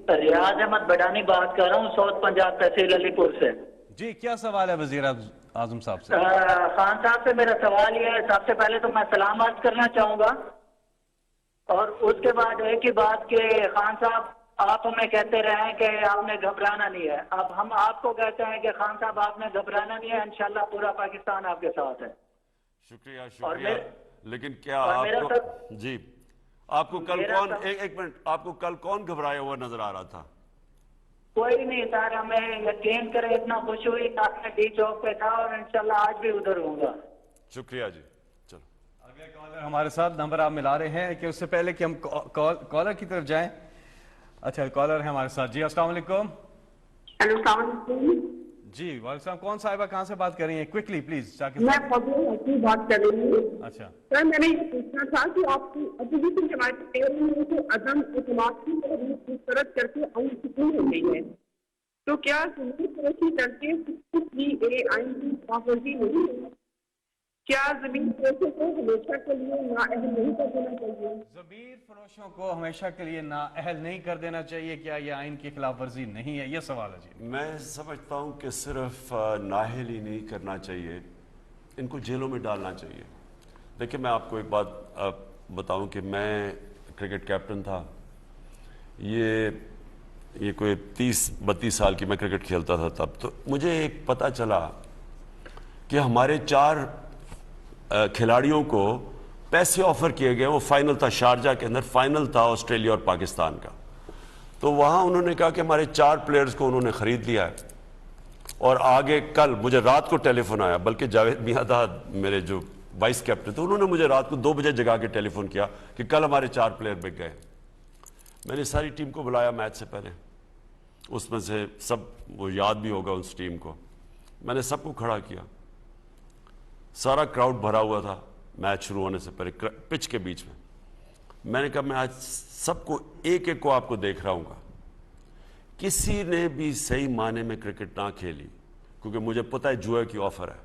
ریاض احمد بڑانی بات کر رہا ہوں، ساؤتھ پنجاب تحصیل علی پور سے۔ جی کیا سوال ہے وزیر اعظم صاحب سے؟ خان صاحب سے میرا سوال یہ ہے، سب سے پہلے تو میں سلام عرض کرنا چاہوں گا، اور اس کے بعد ایک ہی بات کہ خان صاحب آپ ہمیں کہتے رہے ہیں کہ آپ نے گھبرانا نہیں ہے، اب ہم آپ کو کہتے ہیں کہ خان صاحب آپ نے گھبرانا نہیں ہے، انشاءاللہ پورا پاکستان آپ کے ساتھ ہے۔ شکریہ شکریہ۔ لیکن کیا آپ کو جی آپ کو کل کون ایک منٹ آپ کو کل کون گھبرایا ہوا نظر آ رہا تھا؟ کوئی نہیں سر، ہمیں یقین کرے اتنا خوش ہوئی، میں ڈی چوک پہ تھا اور انشاءاللہ آج بھی ادھر ہوں گا۔ شکریہ جی۔ چلو اگلے کالر ہمارے ساتھ، نمبر آپ ملا رہے ہیں کہ اس سے پہلے کہ ہم کالر کی طرف جائیں، اچھا کالر ہے ہمارے ساتھ۔ جی السلام علیکم۔ ہیلو السلام علیکم۔ جی وعلیکم السلام، کون صاحبہ کہاں سے بات کر رہی ہیں؟ Quickly please. میں فضل بات کر رہی ہوں۔ اچھا سر میں نے یہ پوچھنا تھا کہ آپ کی اپوزیشن جماعت کو عدم اعتماد کی تحریک مسترد کر کے عمل سکون ہو گئی ہے، تو کیا زمین فروشی کرتے آئین کی پابندی نہیں ہے؟ کیا زمین فروشوں کو ہمیشہ کے لیے نااہل نہیں کر دینا چاہیے؟ زمین فروشوں کو ہمیشہ کے لیے نااہل نہیں کر دینا چاہیے، کیا یہ آئین کی خلاف ورزی نہیں ہے؟ یہ سوال ہے جی۔ میں سمجھتا ہوں کہ صرف نااہل ہی نہیں کرنا چاہیے، ان کو جیلوں میں ڈالنا چاہیے۔ دیکھیں میں آپ کو ایک بات بتاؤں کہ میں کرکٹ کیپٹن تھا، یہ کوئی 30-32 سال کی میں کرکٹ کھیلتا تھا تب، تو مجھے ایک پتہ چلا کہ ہمارے 4 کھلاڑیوں کو پیسے آفر کیے گئے، وہ فائنل تھا شارجہ کے اندر، فائنل تھا آسٹریلیا اور پاکستان کا، تو وہاں انہوں نے کہا کہ ہمارے 4 پلیئرز کو انہوں نے خرید لیا ہے، اور آگے کل مجھے رات کو ٹیلی فون آیا، بلکہ جاوید میاں تھا میرے جو وائس کیپٹن تھے، انہوں نے مجھے رات کو 2 بجے جگا کے ٹیلی فون کیا کہ کل ہمارے 4 پلیئر بک گئے۔ میں نے ساری ٹیم کو بلایا میچ سے پہلے، اس میں سے سب وہ یاد بھی ہوگا اس ٹیم کو، میں نے سب کو کھڑا کیا، سارا کراؤڈ بھرا ہوا تھا میچ شروع ہونے سے پہلے پچ کے بیچ میں نے کہا میں آج سب کو ایک ایک کو آپ کو دیکھ رہا ہوں گا، کسی نے بھی صحیح معنی میں کرکٹ نہ کھیلی، کیونکہ مجھے پتہ ہے جوئے کی آفر ہے،